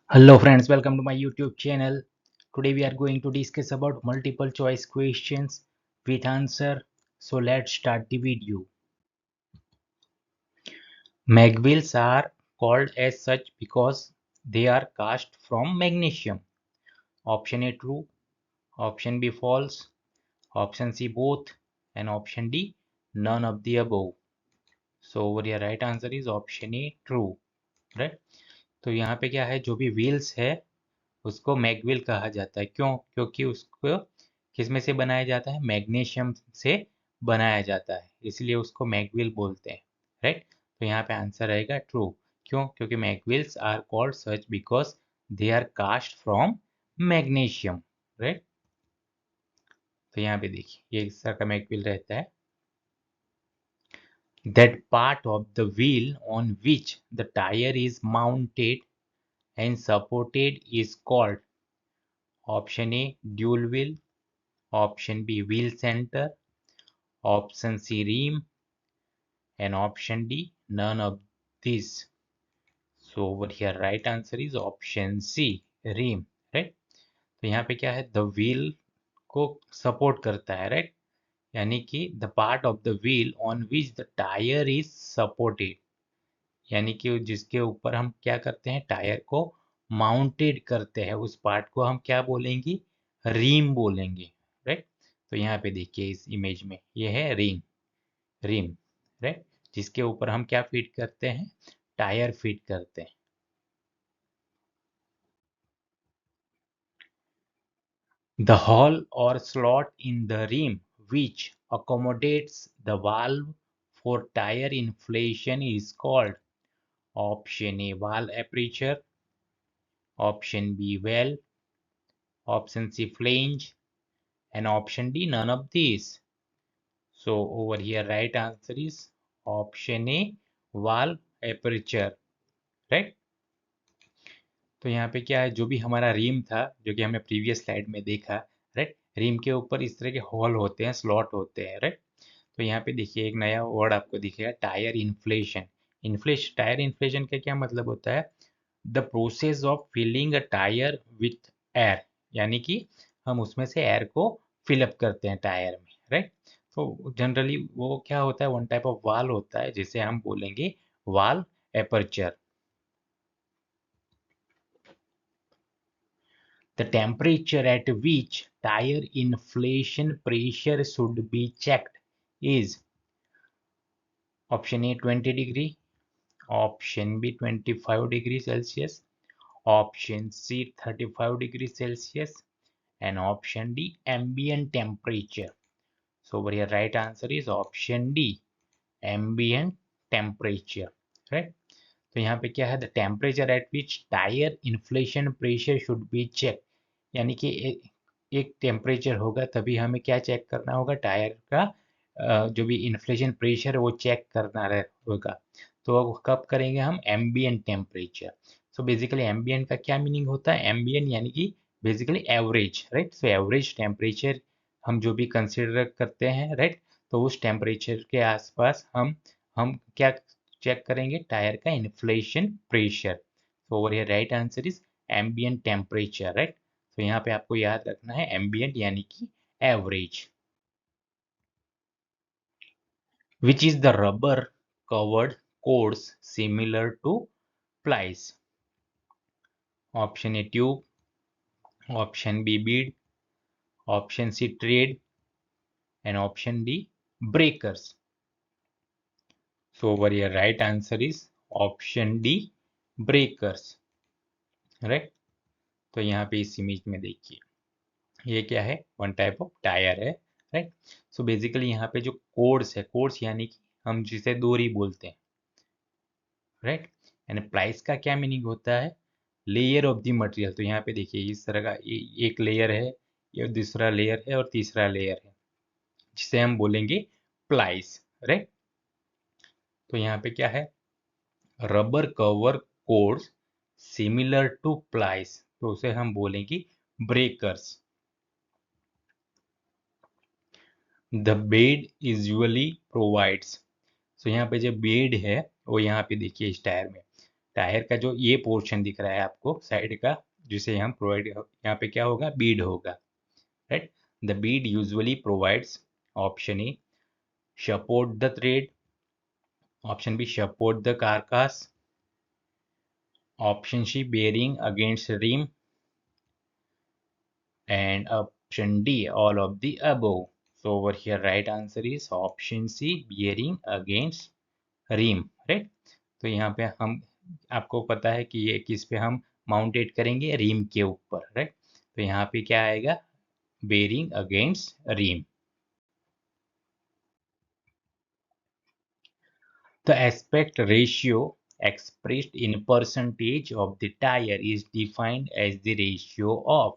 Hello friends, welcome to my YouTube channel. Today we are going to discuss about multiple choice questions with answer. So let's start the video. Magwells are called as such because they are cast from magnesium. Option A true, option B false, option C both, and option D none of the above. So over here right answer is option A true, right? तो यहाँ पे क्या है, जो भी wheels है उसको मैगविल कहा जाता है। क्यों? क्योंकि उसको किस में से बनाया जाता है? मैग्नीशियम से बनाया जाता है, इसलिए उसको मैगविल बोलते हैं, राइट? तो यहाँ पे आंसर रहेगा ट्रू। क्यों? क्योंकि mag wheels are called such because they are cast from magnesium, right? तो यहाँ पे देखिए ये इस तरह का मैगविल रहता है। That part of the wheel on which the tire is mounted and supported is called option A dual wheel, option B wheel center, option C rim, and option D none of these. So over here right answer is option C rim, right? तो यहाँ पे क्या है, the wheel को support करता है, right? यानी कि the part of the wheel on which the tire is supported, यानी कि जिसके ऊपर हम क्या करते हैं, टायर को माउंटेड करते हैं, उस पार्ट को हम क्या बोलेंगे? रीम बोलेंगे, राइट? तो यहाँ पे देखिए इस इमेज में ये है रिम, रिम, राइट? जिसके ऊपर हम क्या फिट करते हैं? टायर फिट करते हैं। The hole or slot in the rim which accommodates the valve for tire inflation is called option A valve aperture, option B valve, option C flange, and option D none of these. So over here right answer is option A valve aperture, right? तो यहाँ पे क्या है, जो भी हमारा rim था, जो कि हमने प्रीवियस स्लाइड में देखा, राइट? रिम के ऊपर इस तरह के होल होते हैं, स्लॉट होते हैं, राइट? तो यहाँ पे देखिए एक नया वर्ड आपको दिखेगा, टायर इन्फ्लेशन। टायर इन्फ्लेशन का क्या मतलब होता है? The process of filling a tyre with air, यानी कि हम उसमें से एयर को फिलअप करते हैं टायर में, राइट? तो जनरली वो क्या होता है, वन टाइप ऑफ वाल होता है, जिसे हम बोलेंगे वाल aperture. The temperature at which tire inflation pressure should be checked is option A 20 degree, option B 25 degrees Celsius, option C 35 degrees Celsius, and option D ambient temperature. So over here right answer is option D ambient temperature, right? तो यहाँ पे क्या है, the temperature at which tyre inflation pressure should be check, यानी कि एक temperature होगा तभी हमें क्या चेक करना होगा, टायर का जो भी इन्फ्लेशन प्रेशर है वो चेक करना होगा। तो अब कब करेंगे हम? Ambient temperature. So basically ambient का क्या मीनिंग होता है? एम्बियंट यानी कि basically average, right? So average temperature हम जो भी कंसिडर करते हैं, राइट? तो उस टेम्परेचर के आसपास हम क्या चेक करेंगे? टायर का इन्फ्लेशन प्रेशर। तो over here right answer is ambient temperature, right? तो यहाँ पे आपको याद रखना है एम्बियंट यानी कि average. Which is the rubber covered course similar to plies? Option A tube, option B bead, option C tread, and option D breakers. So over here right answer is option D breakers, right? तो यहाँ पे इस image में देखिए ये क्या है, one type of tyre है, राइट? सो बेसिकली यहाँ पे जो कोर्स है, कोर्स यानी कि हम जिसे डोरी बोलते हैं, राइट? एंड प्लाइस का क्या मीनिंग होता है? Layer of the material. तो यहाँ पे देखिए इस तरह का एक लेयर है, ये दूसरा लेयर है और तीसरा लेयर है, जिसे हम बोलेंगे प्लाइस, राइट? तो यहाँ पे क्या है, rubber cover course similar to plies, तो उसे हम बोलेंगे breakers. The bed usually provides. So यहाँ पे जो बेड है वो यहाँ पे देखिए इस टायर में, टायर का जो ये पोर्शन दिख रहा है आपको साइड का, जिसे हम प्रोवाइड, यहाँ पे क्या होगा, बीड होगा, right. The bead usually provides, option A support the thread, option B support the carcass, option C bearing against rim, and option D all of the above. So over here right answer is option C bearing against rim, right? तो यहाँ पे हम, आपको पता है कि ये किस पे हम माउंटेड करेंगे, रिम के ऊपर, राइट। तो यहाँ पे क्या आएगा, bearing against rim. The aspect ratio expressed in percentage of the tire is defined as the ratio of,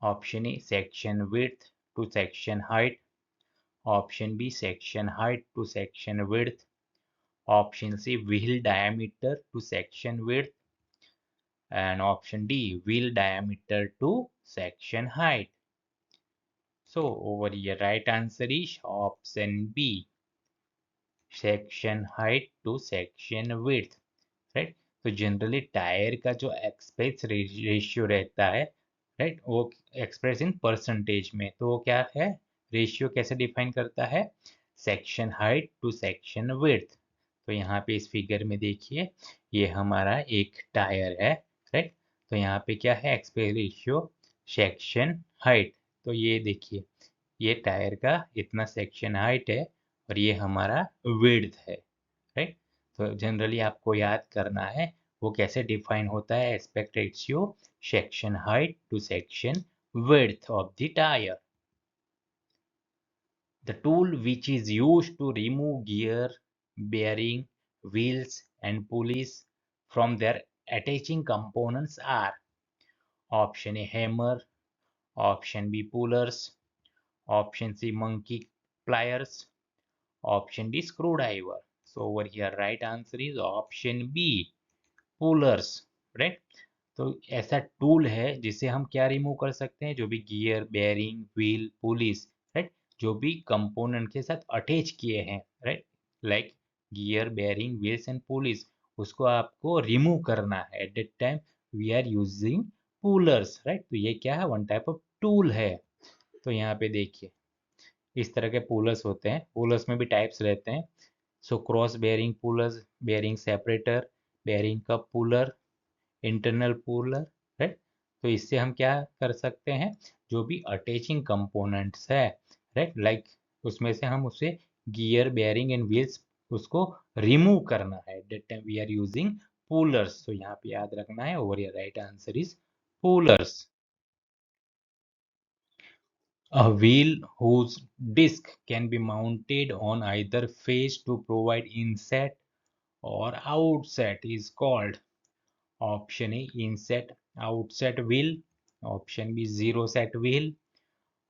option A section width to section height, option B section height to section width, option C wheel diameter to section width, and option D wheel diameter to section height. So over here right answer is option B section height to section width, right. तो generally tyre का जो express ratio रहता है, right, वो express in percentage में, तो वो क्या है, रेशियो कैसे डिफाइन करता है, section height to section width. तो यहाँ पे इस फिगर में देखिए, ये हमारा एक टायर है, राइट। तो यहाँ पे क्या है, एक्सप्रेस रेशियो सेक्शन हाइट। तो ये देखिए, ये टायर का इतना सेक्शन हाइट है और ये हमारा विड्थ है, राइट। तो जनरली आपको याद करना है वो कैसे डिफाइन होता है, aspect ratio section height to section width of the tyre. The tool which is used to remove gear, bearing, wheels and pulleys from their attaching components are, option A hammer, option B pullers, option C monkey pliers, option D screwdriver. So over here right answer is option B pullers, right. तो ऐसा tool है जिससे हम क्या remove कर सकते हैं, जो भी gear, bearing, wheel, pulleys, right, जो भी कंपोनेंट के साथ अटैच किए हैं, right, like gear, bearing, wheels and pulleys, उसको आपको रिमूव करना है। At that time we are using pullers, right. तो ये क्या है, वन टाइप ऑफ टूल है। तो यहाँ पे देखिए, इस तरह के पुलर्स होते हैं, पुलर्स में भी टाइप्स रहते हैं। So cross bearing pullers, bearing separator, bearing cup puller, internal puller, right. तो इससे हम क्या कर सकते हैं, जो भी अटैचिंग कंपोनेंट्स है, राइट, लाइक उसमें से हम उसे गियर, बेयरिंग एंड व्हील्स, उसको रिमूव करना है। That time we are using pullers. तो यहाँ पे याद रखना है, over here right answer is pullers. A wheel whose disc can be mounted on either face to provide inset or outset is called, option A inset outset wheel, option B zero set wheel,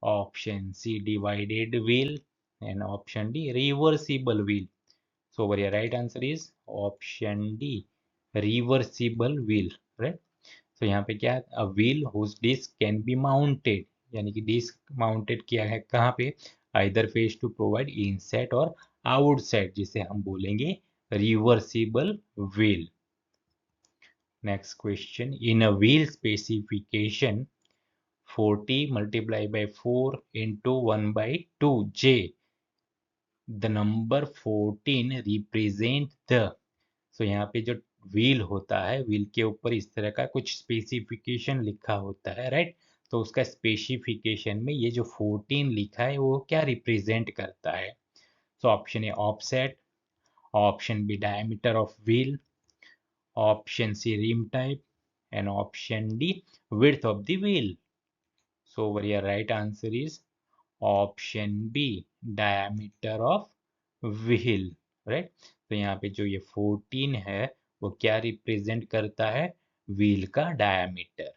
option C divided wheel, and option D reversible wheel. So over here right answer is option D reversible wheel, right? तो यहाँ पे क्या है, a wheel whose disc can be mounted, यानी कि disc mounted किया है कहाँ पे, either face to provide inset और आउटसेट, जिसे हम बोलेंगे reversible wheel. Next question, in a wheel specification 40 multiplied by 4 into 1 by 2j, the number 14 represent the, सो यहाँ पे जो व्हील होता है, व्हील के ऊपर इस तरह का कुछ स्पेसिफिकेशन लिखा होता है, राइट। तो उसका स्पेसिफिकेशन में ये जो 14 लिखा है वो क्या रिप्रेजेंट करता है। So option A offset, option B diameter of wheel, option C rim type, and option D width of the wheel. So over here right answer is option B diameter of wheel, right. तो यहाँ पे जो ये 14 है वो क्या represent करता है, व्हील का डायमीटर।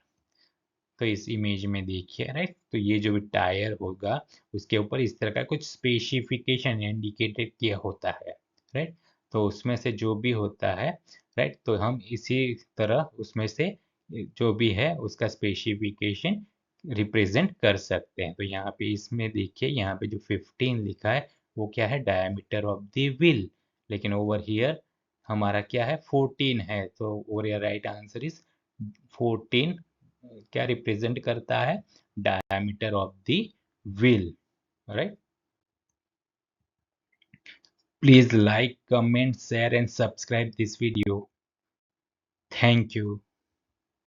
तो इस इमेज में देखिए, राइट, तो ये जो भी टायर होगा उसके ऊपर इस तरह का कुछ स्पेसिफिकेशन इंडिकेटेड किया होता है, राइट। तो उसमें से जो भी होता है, राइट, तो हम इसी तरह उसमें से जो भी है उसका स्पेसिफिकेशन रिप्रेजेंट कर सकते हैं। तो यहाँ पे इसमें देखिए, यहाँ पे जो 15 लिखा है वो क्या है, डायमीटर ऑफ द व्हील, लेकिन ओवर हियर हमारा क्या है 14 है, तो और राइट आंसर इज 14 क्या रिप्रेजेंट करता है diameter of the wheel, right. Please like, comment, share and subscribe this video. Thank you.